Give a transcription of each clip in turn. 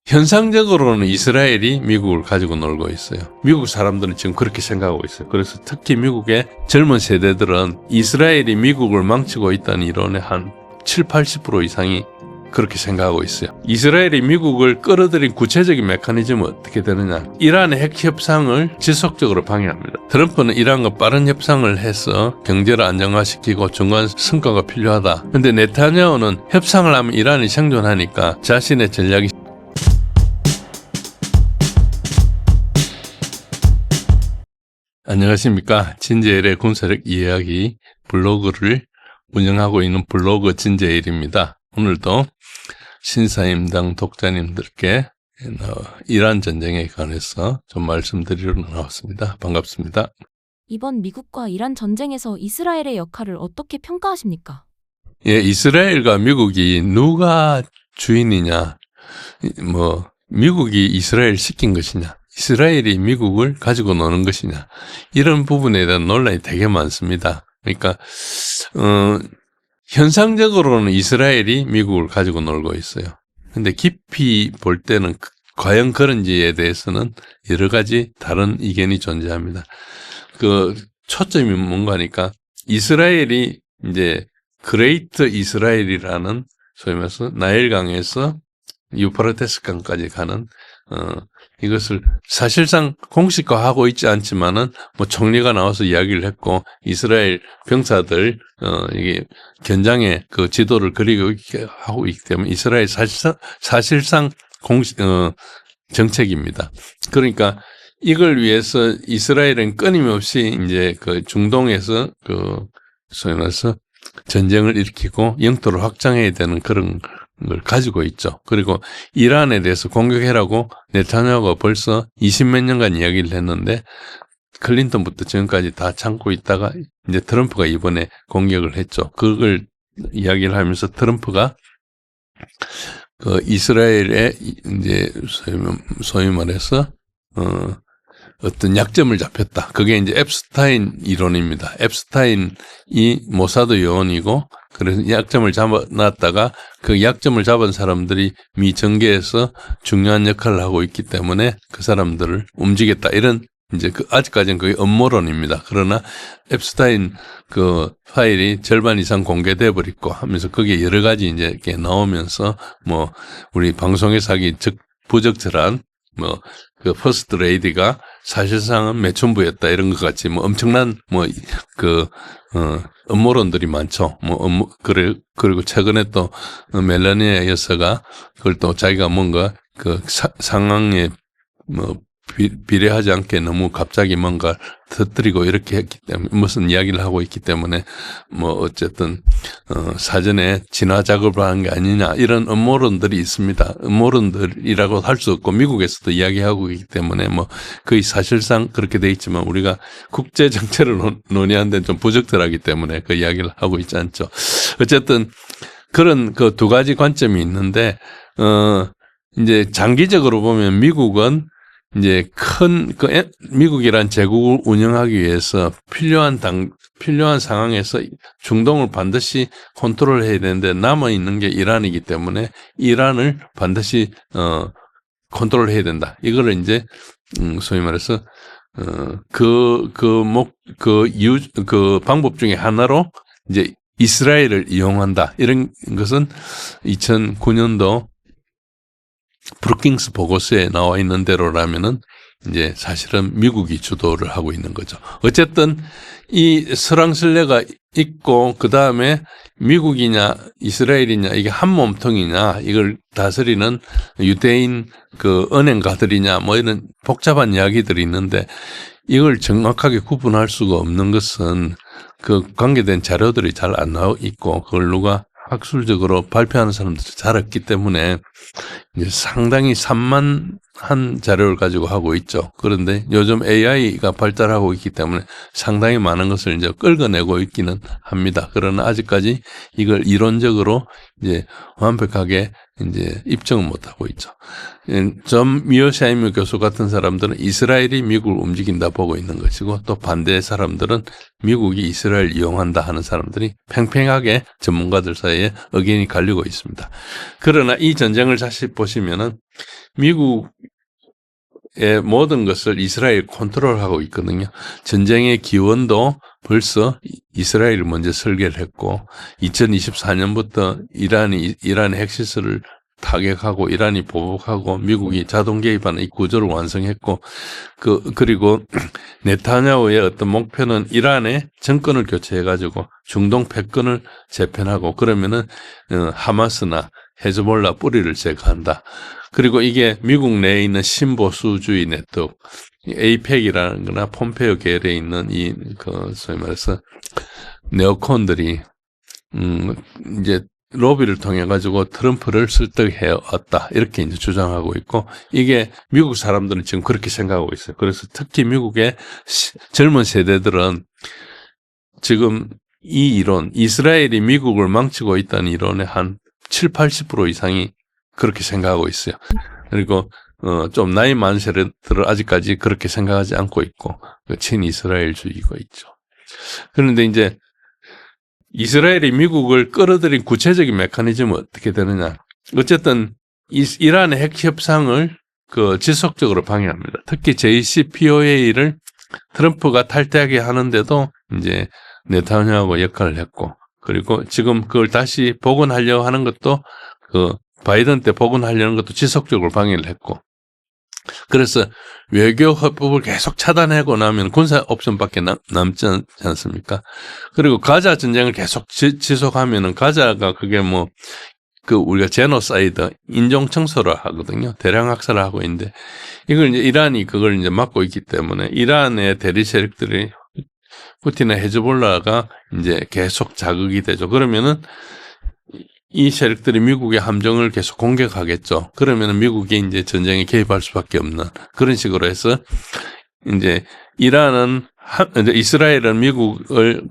현상적으로는 이스라엘이 미국을 가지고 놀고 있어요. 미국 사람들은 지금 그렇게 생각하고 있어요. 그래서 특히 미국의 젊은 세대들은 이스라엘이 미국을 망치고 있다는 이론의 한 70~80% 이상이 그렇게 생각하고 있어요. 이스라엘이 미국을 끌어들인 구체적인 메커니즘은 어떻게 되느냐. 이란의 핵 협상을 지속적으로 방해합니다. 트럼프는 이란과 빠른 협상을 해서 경제를 안정화시키고 중간 성과가 필요하다. 그런데 네타냐후는 협상을 하면 이란이 생존하니까 자신의 전략이 안녕하십니까. 진제일의 군사력 이야기 블로그를 운영하고 있는 블로그 진제일입니다. 오늘도 신사임당 독자님들께 이란 전쟁에 관해서 좀 말씀드리러 나왔습니다. 반갑습니다. 이번 미국과 이란 전쟁에서 이스라엘의 역할을 어떻게 평가하십니까? 예, 이스라엘과 미국이 누가 주인이냐, 미국이 이스라엘 시킨 것이냐, 이스라엘이 미국을 가지고 노는 것이냐, 이런 부분에 대한 논란이 되게 많습니다. 그러니까, 현상적으로는 이스라엘이 미국을 가지고 놀고 있어요. 근데 깊이 볼 때는 과연 그런지에 대해서는 여러 가지 다른 의견이 존재합니다. 초점이 뭔가니까, 이스라엘이 이제 그레이트 이스라엘이라는 소위 말해서 나일강에서 유프라테스 강까지 가는 이것을 사실상 공식화하고 있지 않지만은 총리가 나와서 이야기를 했고 이스라엘 병사들 이게 견장의 그 지도를 그리고 하고 있기 때문에 이스라엘 사실상 공식 정책입니다. 그러니까 이걸 위해서 이스라엘은 끊임없이 이제 그 중동에서 소위 말해서 전쟁을 일으키고 영토를 확장해야 되는 그런 걸 가지고 있죠. 그리고 이란에 대해서 공격해라고 네타냐후가 벌써 20몇 년간 이야기를 했는데 클린턴부터 지금까지 다 참고 있다가 이제 트럼프가 이번에 공격을 했죠. 그걸 이야기를 하면서 트럼프가 이스라엘의 이제 소위 말해서 어떤 약점을 잡혔다. 그게 이제 앱스타인 이론입니다. 앱스타인이 모사드 요원이고 그래서 약점을 잡아놨다가 그 약점을 잡은 사람들이 미 정계에서 중요한 역할을 하고 있기 때문에 그 사람들을 움직였다. 이런 이제 아직까지는 그게 음모론입니다. 그러나 앱스타인 그 파일이 절반 이상 공개돼 버리고 하면서 그게 여러 가지 이제 이렇게 나오면서 우리 방송에서 하기 부적절한 그 퍼스트 레이디가 사실상은 매춘부였다 이런 것 같이 엄청난 음모론들이 많죠. 그리고 최근에 또 멜라니아 여사가 그걸 또 자기가 뭔가 상황에 비례하지 않게 너무 갑자기 뭔가 터뜨리고 이렇게 했기 때문에 무슨 이야기를 하고 있기 때문에 어쨌든 사전에 진화 작업을 하는 게 아니냐 이런 음모론들이 있습니다. 음모론들이라고 할 수 없고 미국에서도 이야기하고 있기 때문에 거의 사실상 그렇게 돼 있지만 우리가 국제 정체를 논의하는 데는 좀 부적절하기 때문에 그 이야기를 하고 있지 않죠. 어쨌든 그런 그 두 가지 관점이 있는데 이제 장기적으로 보면 미국은 이제 미국이란 제국을 운영하기 위해서 필요한 상황에서 중동을 반드시 컨트롤 해야 되는데 남아있는 게 이란이기 때문에 이란을 반드시, 컨트롤 해야 된다. 이거를 이제, 소위 말해서, 방법 중에 하나로 이제 이스라엘을 이용한다. 이런 것은 2009년도 브루킹스 보고서에 나와 있는 대로라면은 이제 사실은 미국이 주도를 하고 있는 거죠. 어쨌든 이 설왕설래가 있고 그 다음에 미국이냐 이스라엘이냐 이게 한 몸통이냐 이걸 다스리는 유대인 은행가들이냐 이런 복잡한 이야기들이 있는데 이걸 정확하게 구분할 수가 없는 것은 그 관계된 자료들이 잘 안 나와 있고 그걸 누가 학술적으로 발표하는 사람들이 잘 없기 때문에 이제 상당히 산만한 자료를 가지고 하고 있죠. 그런데 요즘 AI가 발달하고 있기 때문에 상당히 많은 것을 이제 끌어내고 있기는 합니다. 그러나 아직까지 이걸 이론적으로 이제 완벽하게 이제 입증은 못하고 있죠. 점 미어샤이머 교수 같은 사람들은 이스라엘이 미국을 움직인다 보고 있는 것이고 또 반대 사람들은 미국이 이스라엘을 이용한다 하는 사람들이 팽팽하게 전문가들 사이에 의견이 갈리고 있습니다. 그러나 이 전쟁을 다시 보시면은 미국의 모든 것을 이스라엘 컨트롤하고 있거든요. 전쟁의 기원도 벌써 이스라엘이 먼저 설계를 했고 2024년부터 이란의 핵시설을 타격하고 이란이 보복하고 미국이 자동 개입하는 이 구조를 완성했고 그리고 네타냐후의 어떤 목표는 이란의 정권을 교체해 가지고 중동 패권을 재편하고 그러면은 하마스나 헤즈볼라 뿌리를 제거한다. 그리고 이게 미국 내에 있는 신보수주의 네트워크 에이펙이라는 거나 폼페이오 계열에 있는 소위 말해서 네오콘들이 이제 로비를 통해 가지고 트럼프를 설득해 왔다 이렇게 이제 주장하고 있고 이게 미국 사람들은 지금 그렇게 생각하고 있어요. 그래서 특히 미국의 젊은 세대들은 지금 이 이론, 이스라엘이 미국을 망치고 있다는 이론의 한 7, 80% 이상이 그렇게 생각하고 있어요. 그리고 좀 나이 많은 세대들은 아직까지 그렇게 생각하지 않고 있고 친이스라엘주의가 있죠. 그런데 이제 이스라엘이 미국을 끌어들인 구체적인 메커니즘은 어떻게 되느냐. 어쨌든 이란의 핵 협상을 지속적으로 방해합니다. 특히 JCPOA를 트럼프가 탈퇴하게 하는데도 이제 네타냐후가 역할을 했고 그리고 지금 그걸 다시 복원하려고 하는 것도 바이든 때 복원하려는 것도 지속적으로 방해를 했고 그래서 외교 합법을 계속 차단하고 나면 군사 옵션밖에 남지 않습니까? 그리고 가자 전쟁을 계속 지속하면은 가자가 그게 우리가 제노사이드 인종 청소를 하거든요. 대량 학살을 하고 있는데 이걸 이제 이란이 그걸 이제 막고 있기 때문에 이란의 대리 세력들이 푸틴의 헤즈볼라가 이제 계속 자극이 되죠. 그러면은 이 세력들이 미국의 함정을 계속 공격하겠죠. 그러면은 미국이 이제 전쟁에 개입할 수밖에 없는 그런 식으로 해서 이제 이제 이스라엘은 미국을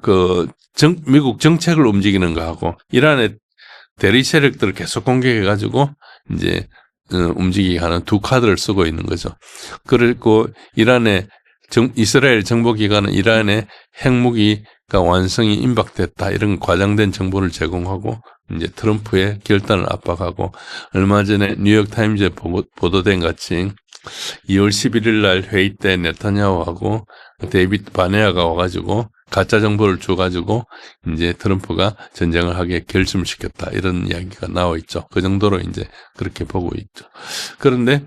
미국 정책을 움직이는 거하고 이란의 대리 세력들을 계속 공격해가지고 이제 움직이게 하는 두 카드를 쓰고 있는 거죠. 그리고 이스라엘 정보기관은 이란의 핵무기가 완성이 임박됐다 이런 과장된 정보를 제공하고 이제 트럼프의 결단을 압박하고 얼마 전에 뉴욕타임즈에 보도된 같이 2월 11일 날 회의 때 네타냐후하고 데이비드 바네아가 와가지고 가짜 정보를 줘가지고 이제 트럼프가 전쟁을 하게 결심을 시켰다 이런 이야기가 나와 있죠. 그 정도로 이제 그렇게 보고 있죠. 그런데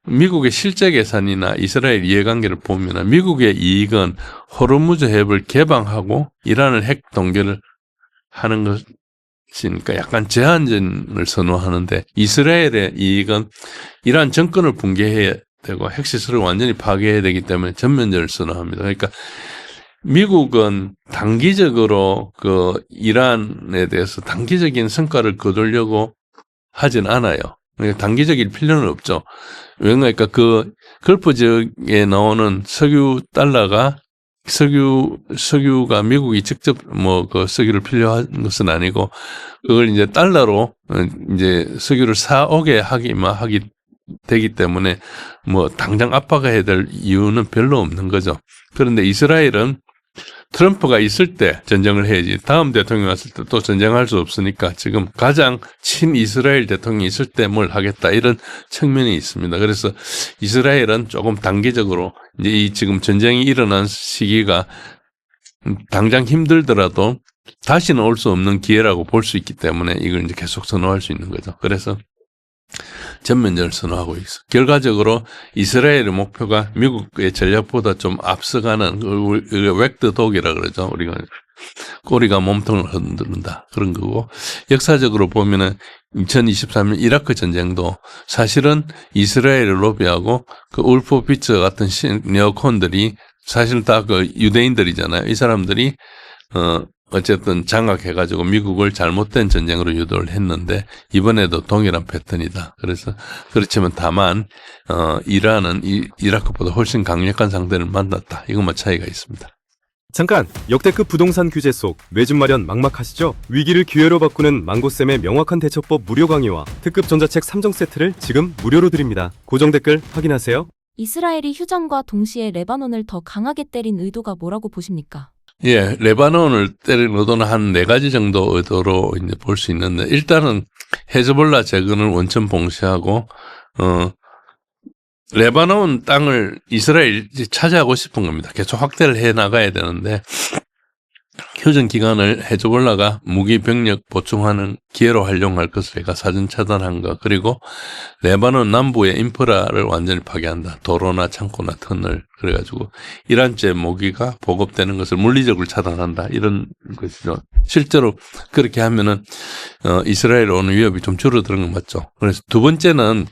미국의 실제 계산이나 이스라엘 이해관계를 보면 미국의 이익은 호르무즈 해협을 개방하고 이란을 핵 동결을 하는 것이니까 약간 제한전을 선호하는데 이스라엘의 이익은 이란 정권을 붕괴해야 되고 핵시설을 완전히 파괴해야 되기 때문에 전면전을 선호합니다. 그러니까 미국은 단기적으로 이란에 대해서 단기적인 성과를 거두려고 하진 않아요. 그러니까 단기적일 필요는 없죠. 왜냐니까 걸프 지역에 나오는 석유가 미국이 직접 석유를 필요한 것은 아니고 그걸 이제 달러로 이제 석유를 사오게 하기 되기 때문에 당장 압박해야 될 이유는 별로 없는 거죠. 그런데 이스라엘은 트럼프가 있을 때 전쟁을 해야지 다음 대통령이 왔을 때 또 전쟁할 수 없으니까 지금 가장 친이스라엘 대통령이 있을 때 뭘 하겠다 이런 측면이 있습니다. 그래서 이스라엘은 조금 단기적으로 이제 지금 전쟁이 일어난 시기가 당장 힘들더라도 다시는 올 수 없는 기회라고 볼 수 있기 때문에 이걸 이제 계속 선호할 수 있는 거죠. 그래서 전면전을 선호하고 있어. 결과적으로 이스라엘의 목표가 미국의 전략보다 좀 앞서가는 웩드독이라 그러죠. 우리가 꼬리가 몸통을 흔든다 그런 거고 역사적으로 보면은 2023년 이라크 전쟁도 사실은 이스라엘을 로비하고 울프 비처 같은 네오콘들이 사실 다 유대인들이잖아요. 이 사람들이 어쨌든 장악해가지고 미국을 잘못된 전쟁으로 유도를 했는데 이번에도 동일한 패턴이다. 그래서 그렇지만 다만 이란은 이라크보다 훨씬 강력한 상대를 만났다. 이것만 차이가 있습니다. 잠깐! 역대급 부동산 규제 속 뇌집 마련 막막하시죠? 위기를 기회로 바꾸는 망고쌤의 명확한 대처법 무료 강의와 특급 전자책 3종 세트를 지금 무료로 드립니다. 고정 댓글 확인하세요. 이스라엘이 휴전과 동시에 레바논을 더 강하게 때린 의도가 뭐라고 보십니까? 예, 레바논을 때리는 의도는 한 4가지 정도 의도로 이제 볼 수 있는데, 일단은 헤즈볼라 재건을 원천 봉쇄하고, 레바논 땅을 이스라엘이 차지하고 싶은 겁니다. 계속 확대를 해 나가야 되는데, 휴전 기간을 헤즈볼라가 무기 병력 보충하는 기회로 활용할 것을 해가 사전 차단한 거, 그리고 레바논 남부의 인프라를 완전히 파괴한다. 도로나 창고나 터널, 그래가지고 이란제 무기가 보급되는 것을 물리적으로 차단한다. 이런 것이죠. 실제로 그렇게 하면은 이스라엘 오는 위협이 좀 줄어드는 건 맞죠. 그래서 두 번째는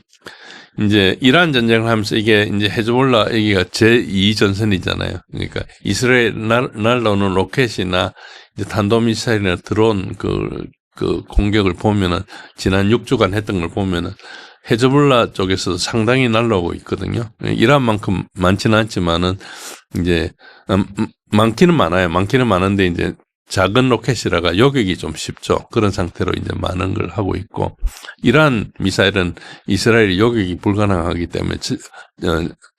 이제 이란 전쟁을 하면서 이게 이제 헤즈볼라 여기가 제2 전선이잖아요. 그러니까 이스라엘 날라오는 로켓이나 이제 탄도미사일이나 드론 그 공격을 보면은 지난 6주간 했던 걸 보면은 헤즈볼라 쪽에서 상당히 날라오고 있거든요. 이란만큼 많지는 않지만은 이제 많기는 많아요. 많기는 많은데 이제 작은 로켓이라가 요격이 좀 쉽죠. 그런 상태로 이제 많은 걸 하고 있고, 이란 미사일은 이스라엘이 요격이 불가능하기 때문에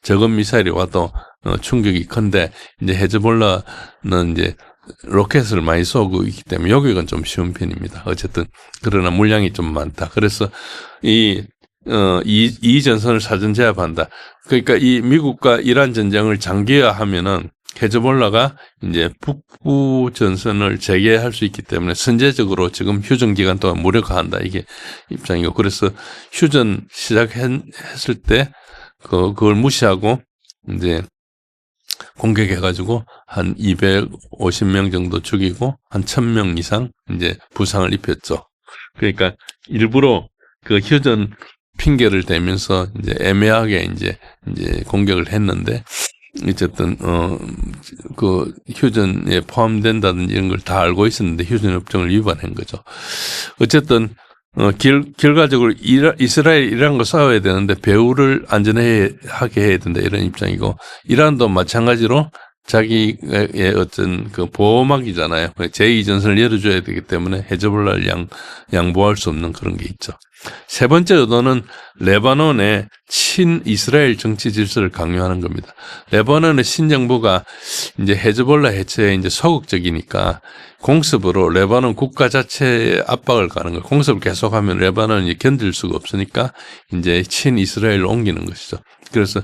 적은 미사일이 와도 충격이 큰데, 이제 헤즈볼라는 이제 로켓을 많이 쏘고 있기 때문에 요격은 좀 쉬운 편입니다. 어쨌든 그러나 물량이 좀 많다. 그래서 이 전선을 사전 제압한다. 그러니까 이 미국과 이란 전쟁을 장기화하면은 헤즈볼라가 이제 북부 전선을 재개할 수 있기 때문에 선제적으로 지금 휴전 기간 동안 무력화한다. 이게 입장이고, 그래서 휴전 시작했을 때 그걸 무시하고 이제 공격해가지고 한 250명 정도 죽이고 한 1000명 이상 이제 부상을 입혔죠. 그러니까 일부러 그 휴전 핑계를 대면서 이제 애매하게 이제 공격을 했는데, 어쨌든 그 휴전에 포함된다든지 이런 걸 다 알고 있었는데 휴전 협정을 위반한 거죠. 어쨌든 결과적으로 이스라엘이란 거 싸워야 되는데 배후를 안전하게 해야 된다, 이런 입장이고, 이란도 마찬가지로 자기의 어떤 그 보호막이잖아요. 제2전선을 열어줘야 되기 때문에 헤즈볼라를 양보할 수 없는 그런 게 있죠. 세 번째 의도는 레바논의 친이스라엘 정치 질서를 강요하는 겁니다. 레바논의 신정부가 이제 헤즈볼라 해체에 이제 소극적이니까 공습으로 레바논 국가 자체에 압박을 가는 거예요. 공습을 계속하면 레바논이 견딜 수가 없으니까 이제 친이스라엘로 옮기는 것이죠. 그래서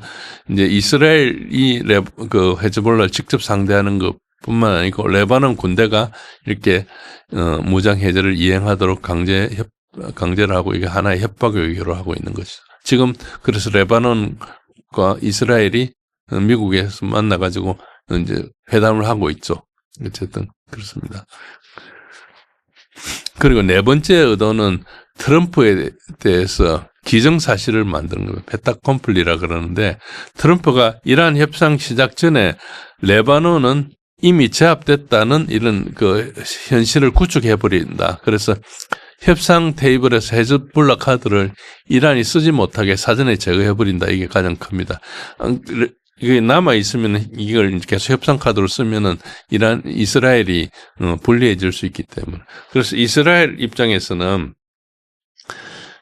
이제 이스라엘이 그 헤즈볼라를 직접 상대하는 것뿐만 아니고 레바논 군대가 이렇게 무장 해제를 이행하도록 강제를 하고 이게 하나의 협박 외교로 하고 있는 것이죠. 지금 그래서 레바논과 이스라엘이 미국에서 만나가지고 이제 회담을 하고 있죠. 어쨌든 그렇습니다. 그리고 네 번째 의도는 트럼프에 대해서 기정사실을 만드는 거예요. 페타콤플리라 그러는데, 트럼프가 이란 협상 시작 전에 레바논은 이미 제압됐다는 이런 그 현실을 구축해버린다. 그래서 협상 테이블에서 헤즈볼라 카드를 이란이 쓰지 못하게 사전에 제거해버린다. 이게 가장 큽니다. 이게 남아있으면 이걸 계속 협상 카드로 쓰면은 이스라엘이 불리해질 수 있기 때문에. 그래서 이스라엘 입장에서는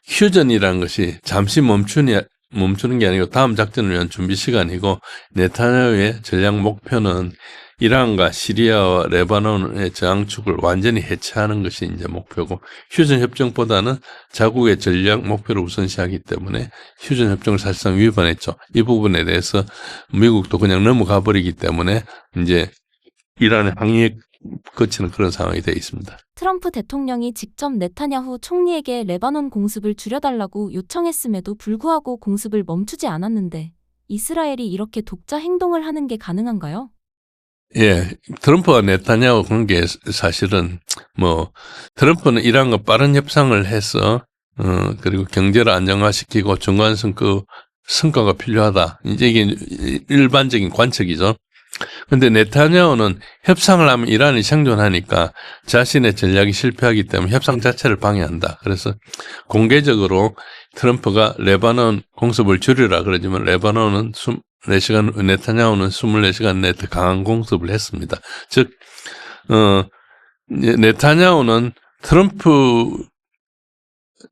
휴전이라는 것이 잠시 멈추는 게 아니고 다음 작전을 위한 준비 시간이고, 네타냐후의 전략 목표는 이란과 시리아와 레바논의 저항축을 완전히 해체하는 것이 이제 목표고, 휴전 협정보다는 자국의 전략 목표를 우선시하기 때문에 휴전 협정을 사실상 위반했죠. 이 부분에 대해서 미국도 그냥 넘어가 버리기 때문에 이제 이란의 항의에 거치는 그런 상황이 되어 있습니다. 트럼프 대통령이 직접 네타냐후 총리에게 레바논 공습을 줄여달라고 요청했음에도 불구하고 공습을 멈추지 않았는데, 이스라엘이 이렇게 독자 행동을 하는 게 가능한가요? 예, 트럼프와 네타냐후 관계 사실은 트럼프는 이란과 빠른 협상을 해서 그리고 경제를 안정화시키고 중간 성과가 필요하다. 이제 이게 일반적인 관측이죠. 근데 네타냐후는 협상을 하면 이란이 생존하니까 자신의 전략이 실패하기 때문에 협상 자체를 방해한다. 그래서 공개적으로 트럼프가 레바논 공습을 줄이라 그러지만 레바논은 24시간, 네타냐후는 24시간 내에 더 강한 공습을 했습니다. 즉, 네타냐후는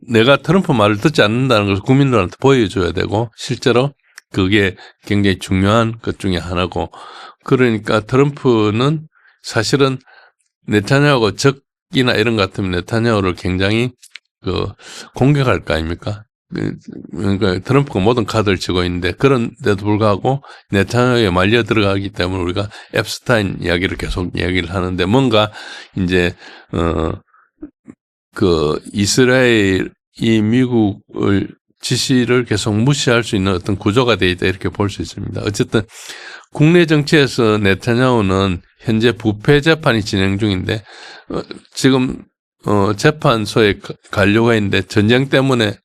내가 트럼프 말을 듣지 않는다는 것을 국민들한테 보여줘야 되고, 실제로 그게 굉장히 중요한 것 중에 하나고, 그러니까 트럼프는 사실은 네타냐후가 적이나 이런 것 같으면 네타냐후를 굉장히 공격할 거 아닙니까? 그러니까 트럼프가 모든 카드를 쥐고 있는데 그런데도 불구하고 네타냐후에 말려 들어가기 때문에 우리가 앱스타인 이야기를 계속 이야기를 하는데 뭔가 이제 이스라엘이 미국을 지시를 계속 무시할 수 있는 어떤 구조가 되어 있다 이렇게 볼 수 있습니다. 어쨌든 국내 정치에서 네타냐후는 현재 부패 재판이 진행 중인데 지금 재판소에 가려고 했는데 전쟁 때문에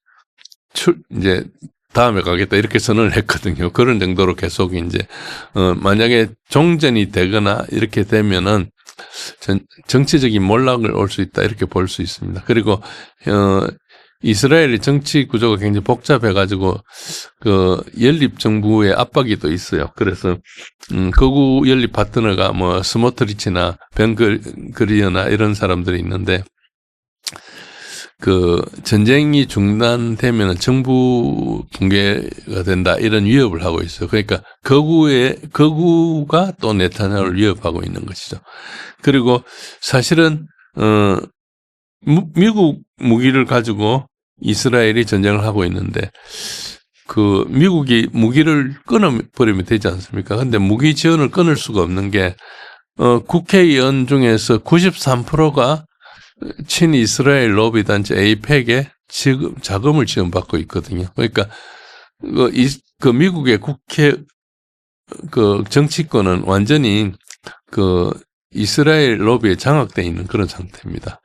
이제 다음에 가겠다 이렇게 선언을 했거든요. 그런 정도로 계속 이제 만약에 종전이 되거나 이렇게 되면은 정치적인 몰락을 올 수 있다 이렇게 볼 수 있습니다. 그리고 이스라엘의 정치 구조가 굉장히 복잡해가지고 연립 정부의 압박이 또 있어요. 그래서 극우 연립 파트너가 뭐 스모트리치나 벤그리어나 이런 사람들이 있는데 전쟁이 중단되면 정부 붕괴가 된다 이런 위협을 하고 있어요. 그러니까 극우가 또 네타냐후를 위협하고 있는 것이죠. 그리고 사실은 미국 무기를 가지고 이스라엘이 전쟁을 하고 있는데 미국이 무기를 끊어버리면 되지 않습니까? 근데 무기 지원을 끊을 수가 없는 게 국회의원 중에서 93%가 친이스라엘 로비 단체 에이펙에 자금을 지원받고 있거든요. 그러니까 미국의 국회 정치권은 완전히 이스라엘 로비에 장악되어 있는 그런 상태입니다.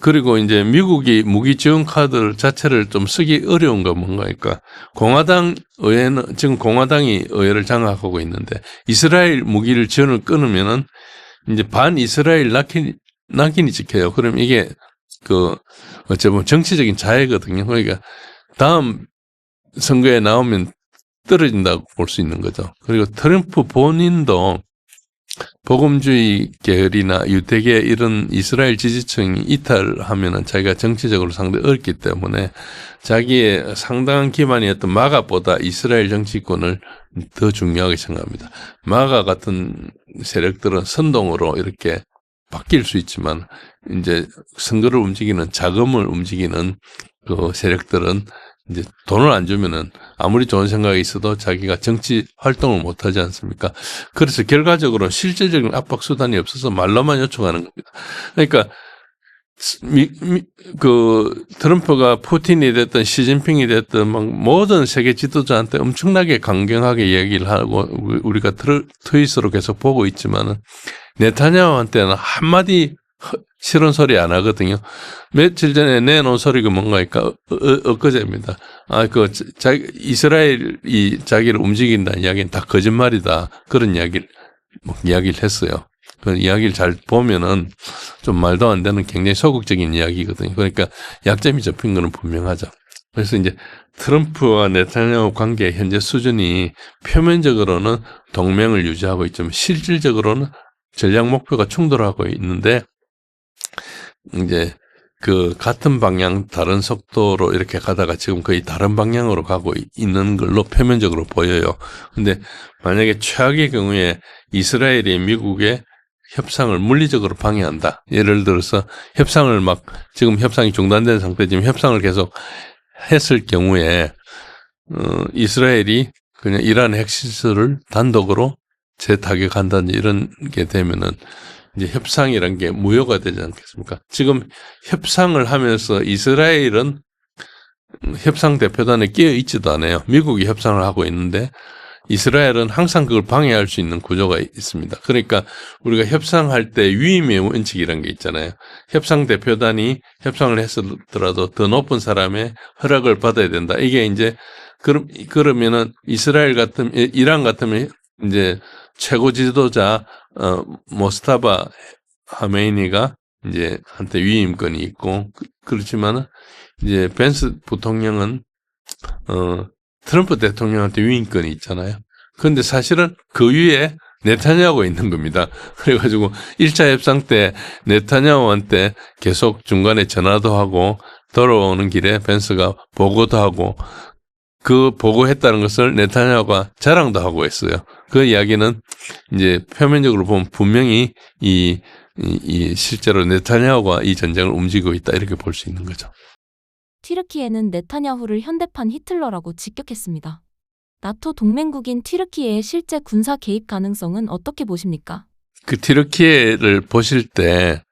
그리고 이제 미국이 무기 지원 카드 자체를 좀 쓰기 어려운 건 뭔가니까 공화당 의회는 지금 공화당이 의회를 장악하고 있는데 이스라엘 무기를 지원을 끊으면은 이제 반 이스라엘 낙인이 찍혀요. 그럼 이게 어찌 보면 정치적인 자해거든요. 그러니까 다음 선거에 나오면 떨어진다고 볼 수 있는 거죠. 그리고 트럼프 본인도 복음주의 계열이나 유대계 이런 이스라엘 지지층이 이탈하면은 자기가 정치적으로 상당히 어렵기 때문에 자기의 상당한 기반이었던 마가보다 이스라엘 정치권을 더 중요하게 생각합니다. 마가 같은 세력들은 선동으로 이렇게 바뀔 수 있지만 이제 선거를 움직이는 자금을 움직이는 세력들은 이제 돈을 안 주면은 아무리 좋은 생각이 있어도 자기가 정치 활동을 못 하지 않습니까? 그래서 결과적으로 실질적인 압박 수단이 없어서 말로만 요청하는 겁니다. 그러니까 트럼프가 푸틴이 됐든 시진핑이 됐든 막 모든 세계 지도자한테 엄청나게 강경하게 얘기를 하고 우리가 트윗으로 계속 보고 있지만은 네타냐후한테는 한마디 싫은 소리 안 하거든요. 며칠 전에 내놓은 소리가 뭔가니까 엊그제입니다. 이스라엘이 자기를 움직인다는 이야기는 다 거짓말이다. 그런 이야기를 했어요. 그 이야기를 잘 보면은 좀 말도 안 되는 굉장히 소극적인 이야기거든요. 그러니까 약점이 접힌 거는 분명하죠. 그래서 이제 트럼프와 네타냐후 관계의 현재 수준이 표면적으로는 동맹을 유지하고 있지만 실질적으로는 전략 목표가 충돌하고 있는데 이제 같은 방향 다른 속도로 이렇게 가다가 지금 거의 다른 방향으로 가고 있는 걸로 표면적으로 보여요. 근데 만약에 최악의 경우에 이스라엘이 미국의 협상을 물리적으로 방해한다. 예를 들어서 지금 협상이 중단된 상태지만 협상을 계속 했을 경우에 이스라엘이 그냥 이란 핵시설을 단독으로 재타격한다든지 이런 게 되면은 이제 협상이란 게 무효가 되지 않겠습니까? 지금 협상을 하면서 이스라엘은 협상 대표단에 끼어 있지도 않아요. 미국이 협상을 하고 있는데 이스라엘은 항상 그걸 방해할 수 있는 구조가 있습니다. 그러니까 우리가 협상할 때 위임의 원칙이라는 게 있잖아요. 협상 대표단이 협상을 했더라도 더 높은 사람의 허락을 받아야 된다. 이게 이제 그러면은 이란 같으면 이제 최고 지도자 모스타바 하메이니가 이제 한테 위임권이 있고 그렇지만은 이제 벤스 부통령은 트럼프 대통령한테 위임권이 있잖아요. 그런데 사실은 그 위에 네타냐후가 있는 겁니다. 그래가지고 1차 협상 때 네타냐후한테 계속 중간에 전화도 하고 돌아오는 길에 벤스가 보고도 하고 그 보고했다는 것을 네타냐후가 자랑도 하고 했어요. 그 이야기는 이제 표면적으로 보면 분명히 이 실제로 네타냐후가 이 전쟁을 움직이고 있다 이렇게 볼 수 있는 거죠. 튀르키예는 네타냐후를 현대판 히틀러라고 직격했습니다. 나토 동맹국인 튀르키예의 실제 군사 개입 가능성은 어떻게 보십니까? 그 튀르키예를 보실 때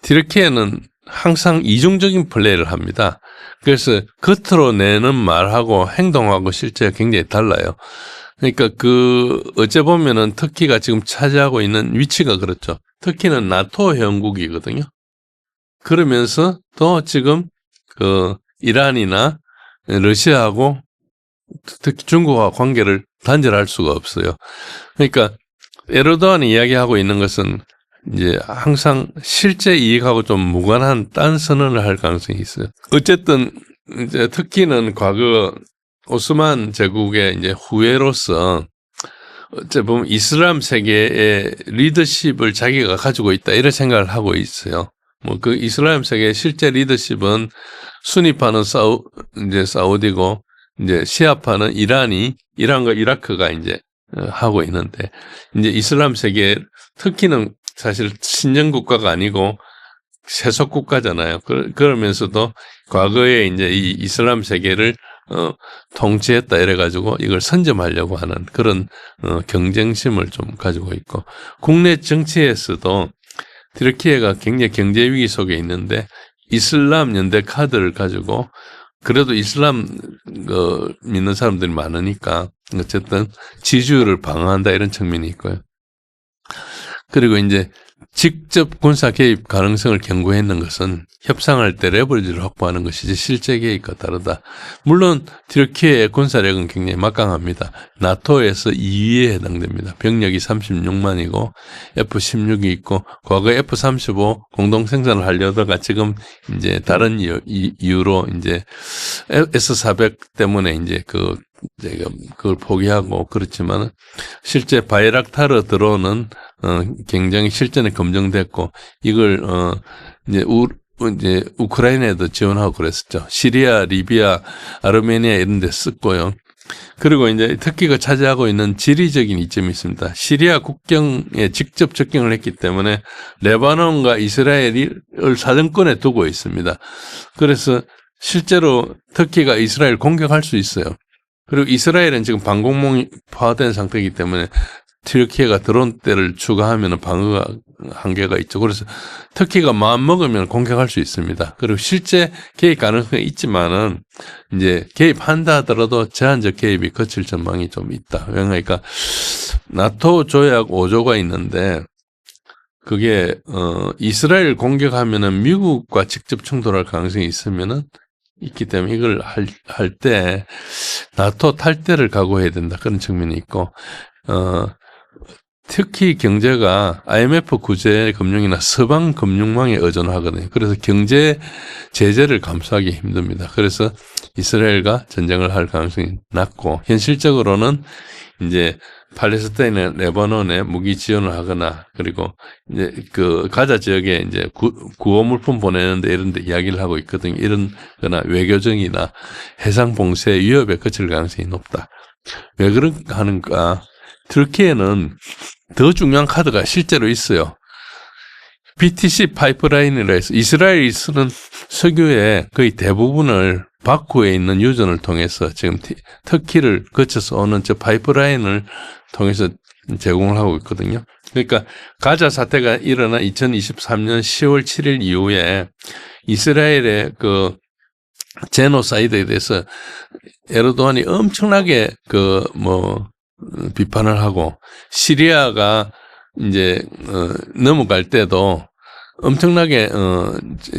튀르키예는 항상 이중적인 플레이를 합니다. 그래서 겉으로 내는 말하고 행동하고 실제가 굉장히 달라요. 그러니까 어째 보면은 터키가 지금 차지하고 있는 위치가 그렇죠. 터키는 나토 회원국이거든요. 그러면서 또 지금 이란이나 러시아하고 특히 중국과 관계를 단절할 수가 없어요. 그러니까 에르도안이 이야기하고 있는 것은 이제 항상 실제 이익하고 좀 무관한 딴 선언을 할 가능성이 있어요. 어쨌든 이제 터키는 과거 오스만 제국의 이제 후예로서 어째 보면 이슬람 세계의 리더십을 자기가 가지고 있다 이런 생각을 하고 있어요. 뭐 그 이슬람 세계의 실제 리더십은 수니파는 이제 사우디고 이제 시아파는 이란과 이라크가 이제 하고 있는데 이제 이슬람 세계 터키는 사실 신정 국가가 아니고 세속 국가잖아요. 그러면서도 과거에 이제 이 이슬람 세계를 통치했다 이래가지고 이걸 선점하려고 하는 그런 경쟁심을 좀 가지고 있고 국내 정치에서도 튀르키예가 굉장히 경제 위기 속에 있는데 이슬람 연대 카드를 가지고 그래도 이슬람 믿는 사람들이 많으니까 어쨌든 지지율을 방어한다 이런 측면이 있고요. 그리고 이제 직접 군사 개입 가능성을 경고했는 것은 협상할 때 레버리지를 확보하는 것이지 실제 개입과 다르다. 물론 튀르키예의 군사력은 굉장히 막강합니다. 나토에서 2위에 해당됩니다. 병력이 36만이고 F-16이 있고 과거에 F-35 공동 생산을 하려다가 지금 이제 다른 이유로 이제 S-400 때문에 이제 그걸 포기하고 그렇지만 실제 바이락타르 드론은 굉장히 실전에 검증됐고 이걸 이제 우크라이나에도 지원하고 그랬었죠. 시리아, 리비아, 아르메니아 이런 데 썼고요. 그리고 이제 터키가 차지하고 있는 지리적인 이점이 있습니다. 시리아 국경에 직접 접경을 했기 때문에 레바논과 이스라엘을 사정권에 두고 있습니다. 그래서 실제로 터키가 이스라엘 공격할 수 있어요. 그리고 이스라엘은 지금 방공망이 포화된 상태이기 때문에 튀르키예가 드론대를 추가하면 방어가 한계가 있죠. 그래서 터키가 마음 먹으면 공격할 수 있습니다. 그리고 실제 개입 가능성이 있지만은 이제 개입한다 하더라도 제한적 개입이 거칠 전망이 좀 있다. 그러니까 나토 조약 5조가 있는데 그게 이스라엘 공격하면은 미국과 직접 충돌할 가능성이 있기 때문에 이걸 할 때 나토 탈퇴를 각오해야 된다. 그런 측면이 있고 특히 경제가 IMF 구제 금융이나 서방 금융망에 의존하거든요. 그래서 경제 제재를 감수하기 힘듭니다. 그래서 이스라엘과 전쟁을 할 가능성이 낮고 현실적으로는 이제 팔레스타인의 레바논에 무기 지원을 하거나 그리고 이제 그 가자 지역에 이제 구호 물품 보내는데 이런 데 이야기를 하고 있거든요. 이런 거나 외교적이나 해상 봉쇄 위협에 그칠 가능성이 높다. 왜 그런가 하는가? 튀르키예는 더 중요한 카드가 실제로 있어요. BTC 파이프라인이라 해서 이스라엘이 쓰는 석유의 거의 대부분을 바쿠에 있는 유전을 통해서 지금 터키를 거쳐서 오는 저 파이프라인을 통해서 제공을 하고 있거든요. 그러니까 가자 사태가 일어난 2023년 10월 7일 이후에 이스라엘의 그 제노사이드에 대해서 에르도안이 엄청나게 비판을 하고 시리아가 이제 넘어갈 때도 엄청나게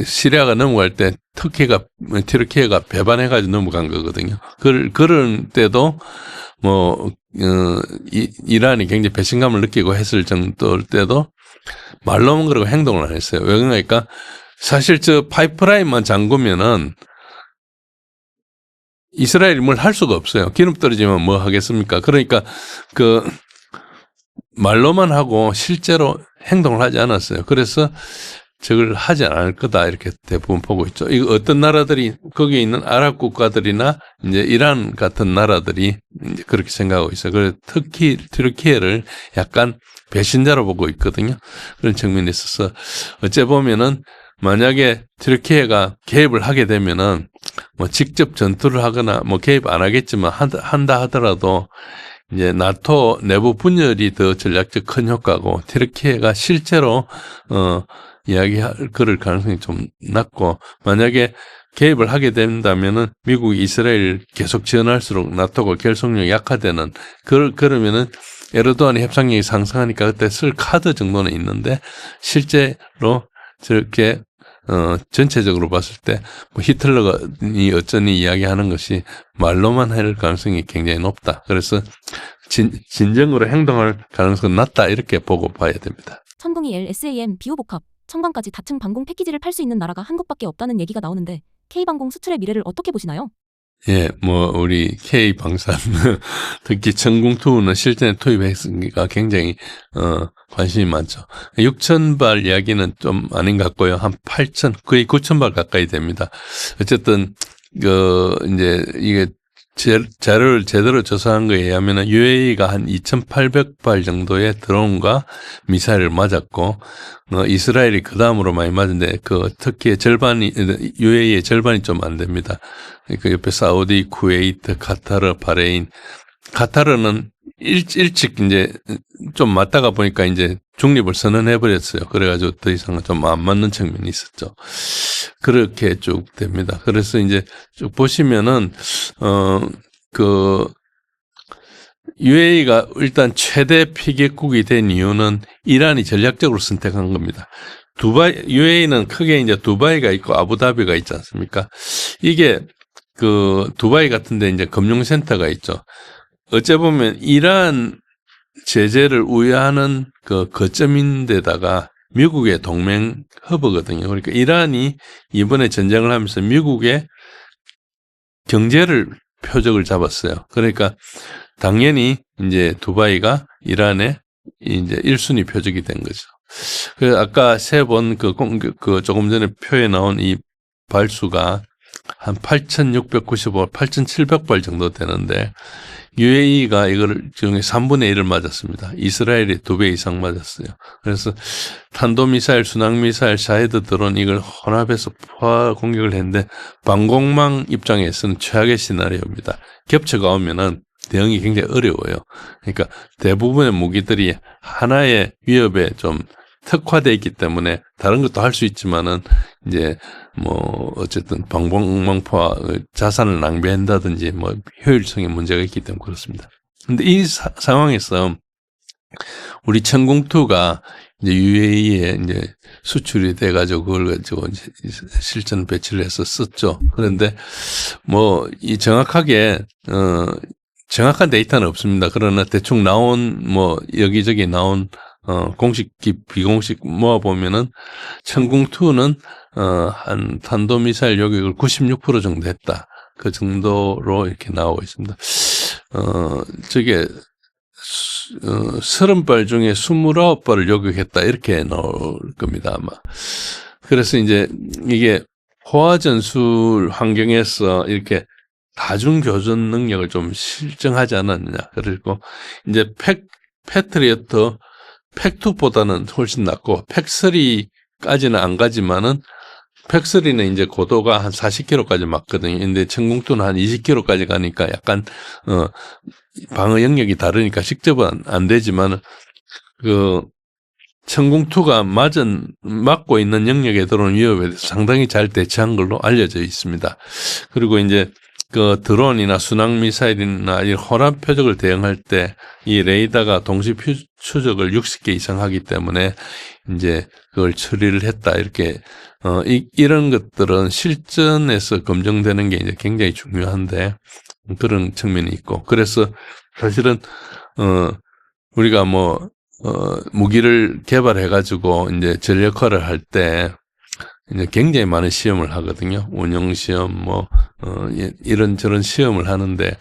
시리아가 넘어갈 때 튀르키예가 배반해가지고 넘어간 거거든요. 그런 때도 이란이 굉장히 배신감을 느끼고 했을 정도 때도 말로만 그러고 행동을 안 했어요. 왜 그러니까 사실 저 파이프라인만 잠그면은 이스라엘이 뭘 할 수가 없어요. 기름 떨어지면 뭐 하겠습니까? 그러니까 말로만 하고 실제로 행동을 하지 않았어요. 그래서 적을 하지 않을 거다 이렇게 대부분 보고 있죠. 이거 어떤 나라들이 거기에 있는 아랍 국가들이나 이제 이란 같은 나라들이 이제 그렇게 생각하고 있어요. 그래서 특히 튀르키예를 약간 배신자로 보고 있거든요. 그런 측면이 있어서 어째 보면은 만약에 튀르키예가 개입을 하게 되면은 뭐 직접 전투를 하거나 뭐 개입 안 하겠지만 한다 하더라도 이제 나토 내부 분열이 더 전략적 큰 효과고 튀르키예가 실제로 이야기할 그럴 가능성이 좀 낮고 만약에 개입을 하게 된다면은 미국이 이스라엘 계속 지원할수록 나토가 결속력이 약화되는 그러면은 에르도안이 협상력이 상승하니까 그때 쓸 카드 정도는 있는데 실제로 저렇게 전체적으로 봤을 때 뭐 히틀러가 어쩌니 이야기하는 것이 말로만 할 가능성이 굉장히 높다. 그래서 진정으로 행동할 가능성은 낮다 이렇게 보고 봐야 됩니다. 천궁이 LSAM 비호복합 청광까지 다층 방공 패키지를 팔 수 있는 나라가 한국밖에 없다는 얘기가 나오는데 K방공 수출의 미래를 어떻게 보시나요? 예, 뭐 우리 K 방산 특히 천궁2는 실전에 투입했으니까 굉장히 관심이 많죠. 6,000발 이야기는 좀 아닌 것 같고요. 한 8,000 거의 9,000발 가까이 됩니다. 어쨌든 이제 이게 자료를 제대로 조사한 거에 의하면 UAE가 한 2,800발 정도의 드론과 미사일을 맞았고 이스라엘이 그 다음으로 많이 맞은데 특히 UAE의 절반이 좀 안 됩니다. 그 옆에 사우디, 쿠웨이트, 카타르, 바레인. 카타르는 일찍 이제 좀 맞다가 보니까 이제 중립을 선언해 버렸어요. 그래가지고 더 이상 좀 안 맞는 측면이 있었죠. 그렇게 쭉 됩니다. 그래서 이제 쭉 보시면은 UAE가 일단 최대 피격국이 된 이유는 이란이 전략적으로 선택한 겁니다. UAE는 크게 이제 두바이가 있고 아부다비가 있지 않습니까? 이게 두바이 같은데 이제 금융센터가 있죠. 어째 보면 이란 제재를 우회하는 거점인데다가 미국의 동맹 허브거든요. 그러니까 이란이 이번에 전쟁을 하면서 미국의 경제를 표적을 잡았어요. 그러니까 당연히 이제 두바이가 이란의 이제 1순위 표적이 된 거죠. 그래서 아까 세 번 조금 전에 표에 나온 이 발수가 한 8,695발, 8,700발 정도 되는데 UAE가 이거를 중에 3분의 1을 맞았습니다. 이스라엘이 2배 이상 맞았어요. 그래서 탄도미사일, 순항미사일, 샤헤드 드론 이걸 혼합해서 포화 공격을 했는데 방공망 입장에서는 최악의 시나리오입니다. 겹쳐가 오면은 대응이 굉장히 어려워요. 그러니까 대부분의 무기들이 하나의 위협에 좀 특화되어 있기 때문에 다른 것도 할 수 있지만은 이제 뭐 어쨌든 방공망포와 자산을 낭비한다든지 뭐 효율성에 문제가 있기 때문에 그렇습니다. 근데 이 상황에서 우리 천궁2가 이제 UAE에 이제 수출이 돼가지고 그걸 가지고 이제 실전 배치를 해서 썼죠. 그런데 뭐 이 정확한 데이터는 없습니다. 그러나 대충 나온 뭐 여기저기 나온 공식, 비공식 모아보면은, 천궁2는, 한 탄도미사일 요격을 96% 정도 했다. 그 정도로 이렇게 나오고 있습니다. 저게, 30발 중에 29발을 요격했다. 이렇게 나올 겁니다, 아마. 그래서 이제 이게 포화전술 환경에서 이렇게 다중교전 능력을 좀 실증하지 않았느냐. 그리고 이제 패트리어트 팩2보다는 훨씬 낫고 팩3까지는 안 가지만은 팩3는 이제 고도가 한 40km까지 맞거든요. 근데 천궁2는 한 20km까지 가니까 약간 방어 영역이 다르니까 직접은 안 되지만 천궁2가 막고 있는 영역에 들어오는 위협에 대해서 상당히 잘 대처한 걸로 알려져 있습니다. 그리고 이제 드론이나 순항미사일이나 이 혼합 표적을 대응할 때 이 레이더가 동시 추적을 60개 이상 하기 때문에 이제 그걸 처리를 했다. 이렇게, 이런 것들은 실전에서 검증되는 게 이제 굉장히 중요한데 그런 측면이 있고. 그래서 사실은, 우리가 무기를 개발해가지고 이제 전력화를 할 때 이제 굉장히 많은 시험을 하거든요. 운영 시험, 이런저런 시험을 하는데,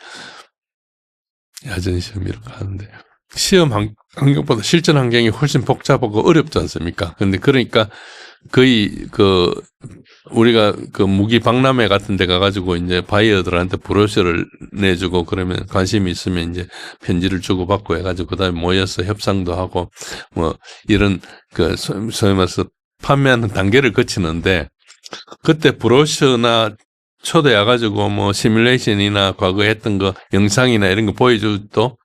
야전 시험 이런 거 하는데, 시험 환경보다 실전 환경이 훨씬 복잡하고 어렵지 않습니까? 근데 그러니까 거의 우리가 무기 박람회 같은 데 가가지고 이제 바이어들한테 브로셔를 내주고 그러면 관심이 있으면 이제 편지를 주고받고 해가지고 그다음에 모여서 협상도 하고 뭐 이런 소위 말해서 판매하는 단계를 거치는데 그때 브로셔나 초대해 가지고 뭐 시뮬레이션이나 과거에 했던 거 영상이나 이런 거 보여줘도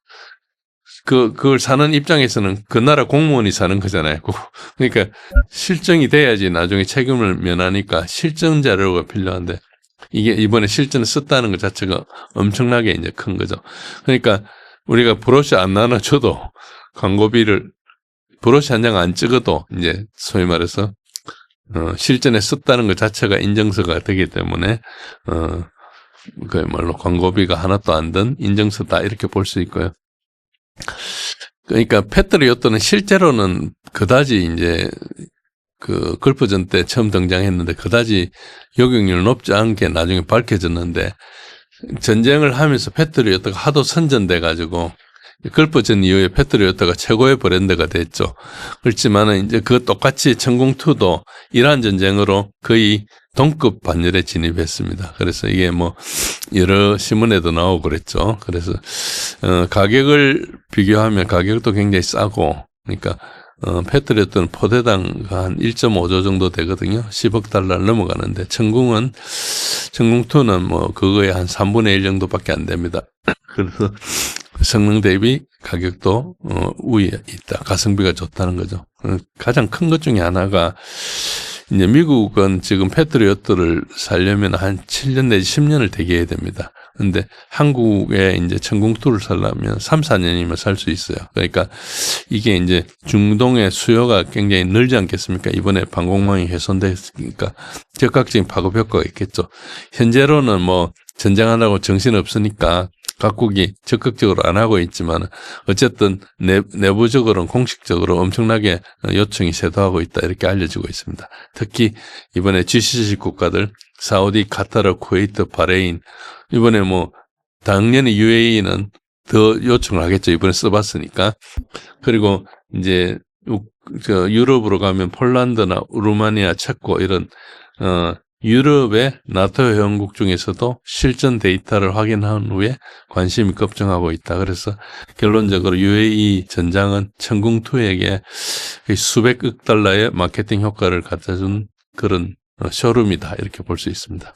그걸 사는 입장에서는 그 나라 공무원이 사는 거잖아요. 그러니까 실정이 돼야지 나중에 책임을 면하니까 실정 자료가 필요한데 이게 이번에 실전을 썼다는 것 자체가 엄청나게 이제 큰 거죠. 그러니까 우리가 브로셔 안 나눠줘도 광고비를 브로셔 한 장 안 찍어도 이제 소위 말해서 실전에 썼다는 것 자체가 인정서가 되기 때문에 그야말로 광고비가 하나도 안 든 인정서다 이렇게 볼 수 있고요. 그러니까 패트리어트는 실제로는 그다지 이제 걸프전 때 처음 등장했는데 그다지 요격률 높지 않게 나중에 밝혀졌는데 전쟁을 하면서 패트리어트가 하도 선전돼 가지고 걸프전 이후에 패트리어트가 최고의 브랜드가 됐죠. 그렇지만은 이제 똑같이 천궁2도 이란 전쟁으로 거의 동급 반열에 진입했습니다. 그래서 이게 뭐 여러 신문에도 나오고 그랬죠. 그래서 가격을 비교하면 가격도 굉장히 싸고 그러니까 패트리어트는 포대당 한 1.5조 정도 되거든요. 10억 달러를 넘어가는데 천궁2는 뭐 그거에 한 3분의 1 정도밖에 안 됩니다. 그래서 성능 대비 가격도 우위에 있다. 가성비가 좋다는 거죠. 가장 큰 것 중에 하나가 이제 미국은 지금 패트리어트를 살려면 한 7년 내지 10년을 대기해야 됩니다. 근데 한국에 이제 천궁2를 살려면 3, 4년이면 살 수 있어요. 그러니까 이게 이제 중동의 수요가 굉장히 늘지 않겠습니까? 이번에 방공망이 훼손됐으니까 즉각적인 파급 효과가 있겠죠. 현재로는 뭐 전쟁한다고 정신없으니까 각국이 적극적으로 안 하고 있지만 어쨌든 내부적으로는 공식적으로 엄청나게 요청이 쇄도하고 있다 이렇게 알려지고 있습니다. 특히 이번에 GCC 국가들 사우디, 카타르, 쿠웨이트, 바레인 이번에 뭐 당연히 UAE는 더 요청을 하겠죠. 이번에 써봤으니까. 그리고 이제 유럽으로 가면 폴란드나 루마니아, 체코 이런 유럽의 나토 회원국 중에서도 실전 데이터를 확인한 후에 관심이 급증하고 있다. 그래서 결론적으로 UAE 전장은 천궁2에게 수백억 달러의 마케팅 효과를 갖다 준 그런 쇼룸이다. 이렇게 볼 수 있습니다.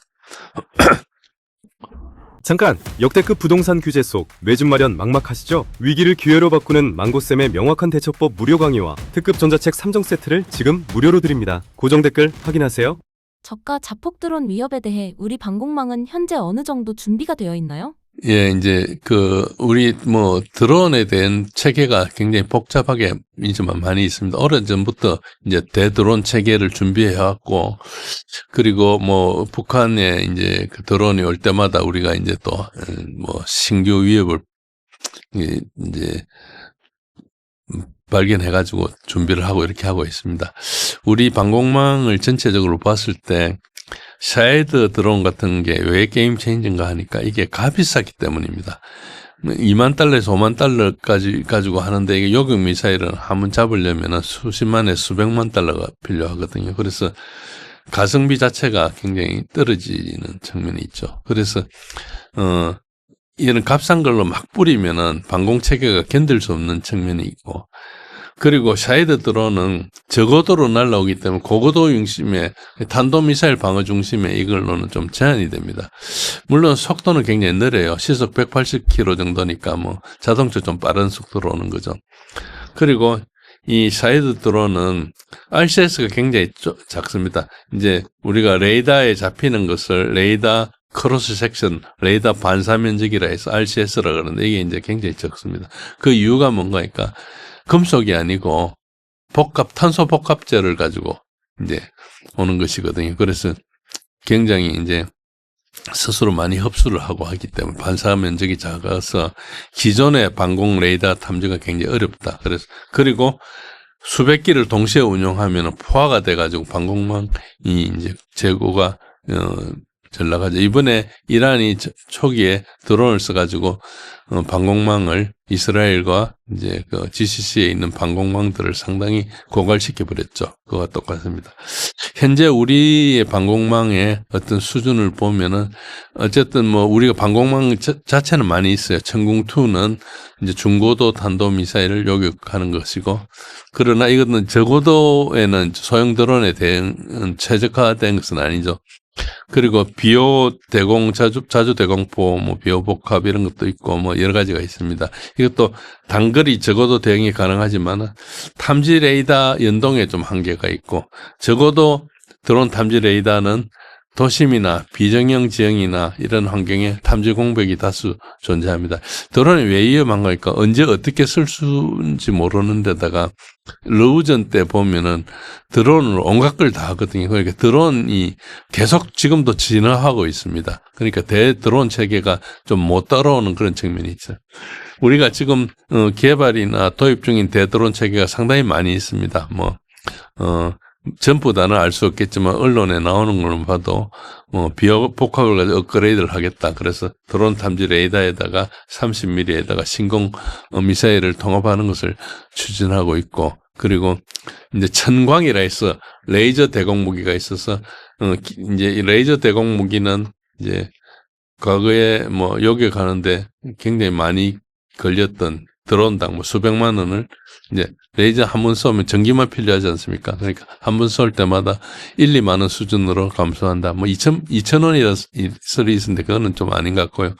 잠깐! 역대급 부동산 규제 속 매집 마련 막막하시죠? 위기를 기회로 바꾸는 망고쌤의 명확한 대처법 무료 강의와 특급 전자책 3종 세트를 지금 무료로 드립니다. 고정 댓글 확인하세요. 저가 자폭 드론 위협에 대해 우리 방공망은 현재 어느 정도 준비가 되어 있나요? 예, 이제 우리 뭐 드론에 대한 체계가 굉장히 복잡하게 이제만 많이 있습니다. 오래전부터 이제 대드론 체계를 준비해 왔고, 그리고 뭐 북한에 이제 그 드론이 올 때마다 우리가 이제 또 뭐 신규 위협을 이제 발견해가지고 준비를 하고 이렇게 하고 있습니다. 우리 방공망을 전체적으로 봤을 때 샤헤드 드론 같은 게 왜 게임 체인지인가 하니까 이게 값비싸기 때문입니다. 2만 달러에서 5만 달러까지 가지고 하는데 이게 요격 미사일은 한 번 잡으려면 수십만에 수백만 달러가 필요하거든요. 그래서 가성비 자체가 굉장히 떨어지는 측면이 있죠. 그래서 이런 값싼 걸로 막 뿌리면은 방공 체계가 견딜 수 없는 측면이 있고, 그리고 샤헤드 드론은 저고도로 날아오기 때문에 고고도 중심에 탄도미사일 방어 중심에 이걸로는 좀 제한이 됩니다. 물론 속도는 굉장히 느려요. 시속 180km 정도니까 뭐 자동차 좀 빠른 속도로 오는 거죠. 그리고 이 샤헤드 드론은 RCS가 굉장히 작습니다. 이제 우리가 레이더에 잡히는 것을 레이더 크로스 섹션, 레이더 반사 면적이라 해서 RCS라 그러는데 이게 이제 굉장히 적습니다. 그 이유가 뭔가니까 금속이 아니고 탄소 복합재를 가지고 이제 오는 것이거든요. 그래서 굉장히 이제 스스로 많이 흡수를 하고 하기 때문에 반사 면적이 작아서 기존의 방공 레이더 탐지가 굉장히 어렵다. 그리고 수백 기를 동시에 운용하면 포화가 돼가지고 방공망이 이제 재고가 전락하죠. 이번에 이란이 초기에 드론을 써가지고 방공망을 이스라엘과 이제 그 GCC에 있는 방공망들을 상당히 고갈시켜 버렸죠. 그거와 똑같습니다. 현재 우리의 방공망의 어떤 수준을 보면은 어쨌든 뭐 우리가 방공망 자체는 많이 있어요. 천궁2는 이제 중고도 탄도 미사일을 요격하는 것이고, 그러나 이것은 저고도에는 소형 드론에 대한 최적화된 것은 아니죠. 그리고 비오 대공 자주 대공포 뭐 비오 복합 이런 것도 있고 뭐 여러 가지가 있습니다. 이것도 단거리 적어도 대응이 가능하지만 탐지 레이더 연동에 좀 한계가 있고, 적어도 드론 탐지 레이더는 도심이나 비정형 지형이나 이런 환경에 탐지 공백이 다수 존재합니다. 드론이 왜 위험한 거니까 언제 어떻게 쓸 수인지 모르는 데다가 러우전 때 보면은 드론으로 온갖 걸 다 하거든요. 그러니까 드론이 계속 지금도 진화하고 있습니다. 그러니까 대드론 체계가 좀 못 따라오는 그런 측면이 있어요. 우리가 지금 개발이나 도입 중인 대드론 체계가 상당히 많이 있습니다. 전부 다는 알 수 없겠지만 언론에 나오는 걸로 봐도 비오 복합을 가지고 업그레이드를 하겠다. 그래서 드론 탐지 레이더에다가 30mm에다가 신공 미사일을 통합하는 것을 추진하고 있고, 그리고 이제 천광이라 해서 레이저 대공 무기가 있어서 이제 이 레이저 대공 무기는 이제 과거에 뭐 요격하는데 굉장히 많이 걸렸던 드론당 뭐 수백만 원을 이제 레이저 한 번 쏘면 전기만 필요하지 않습니까? 그러니까 한 번 쏠 때마다 1, 2만 원 수준으로 감소한다. 뭐 2,000원이라 설이 있는데 그거는 좀 아닌 것 같고요.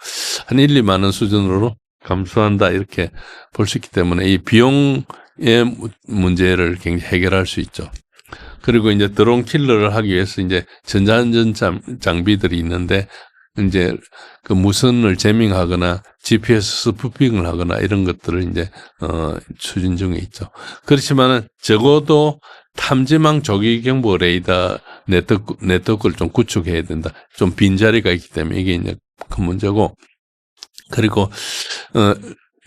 한 1, 2만 원 수준으로 감소한다 이렇게 볼 수 있기 때문에 이 비용의 문제를 굉장히 해결할 수 있죠. 그리고 이제 드론 킬러를 하기 위해서 이제 전자안전 장비들이 있는데, 이제 그 무선을 제밍하거나 GPS 스푸핑을 하거나 이런 것들을 이제 추진 중에 있죠. 그렇지만은 적어도 탐지망 조기 경보 레이더 네트워크를 좀 구축해야 된다. 좀 빈자리가 있기 때문에 이게 이제 큰 문제고, 그리고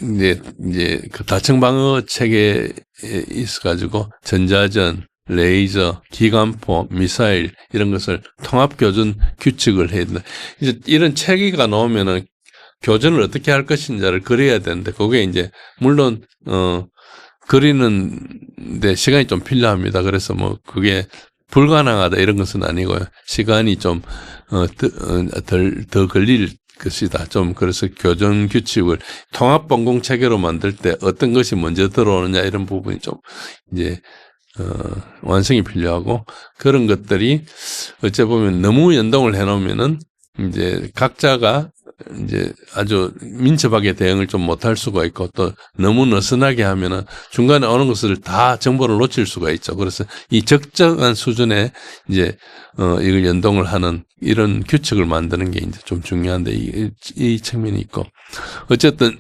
이제 그 다층 방어 체계에 있어 가지고 전자전, 레이저, 기관포, 미사일 이런 것을 통합 교전 규칙을 해야 된다. 이제 이런 체계가 나오면은 교전을 어떻게 할 것인지를 그려야 되는데, 그게 이제 물론 그리는데 시간이 좀 필요합니다. 그래서 뭐 그게 불가능하다 이런 것은 아니고요. 시간이 좀 더 걸릴 것이다. 좀 그래서 교전 규칙을 통합 방공 체계로 만들 때 어떤 것이 먼저 들어오느냐 이런 부분이 좀 이제 완성이 필요하고, 그런 것들이 어째 보면 너무 연동을 해놓으면은 이제 각자가 이제 아주 민첩하게 대응을 좀 못할 수가 있고, 또 너무 느슨하게 하면은 중간에 어느 것을 다 정보를 놓칠 수가 있죠. 그래서 이 적정한 수준에 이제 이걸 연동을 하는 이런 규칙을 만드는 게 이제 좀 중요한데 이 측면이 있고, 어쨌든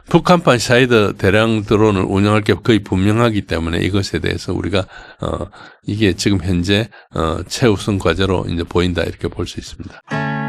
북한판 샤이더 대량 드론을 운영할 게 거의 분명하기 때문에 이것에 대해서 우리가 이게 지금 현재 최우선 과제로 이제 보인다 이렇게 볼 수 있습니다.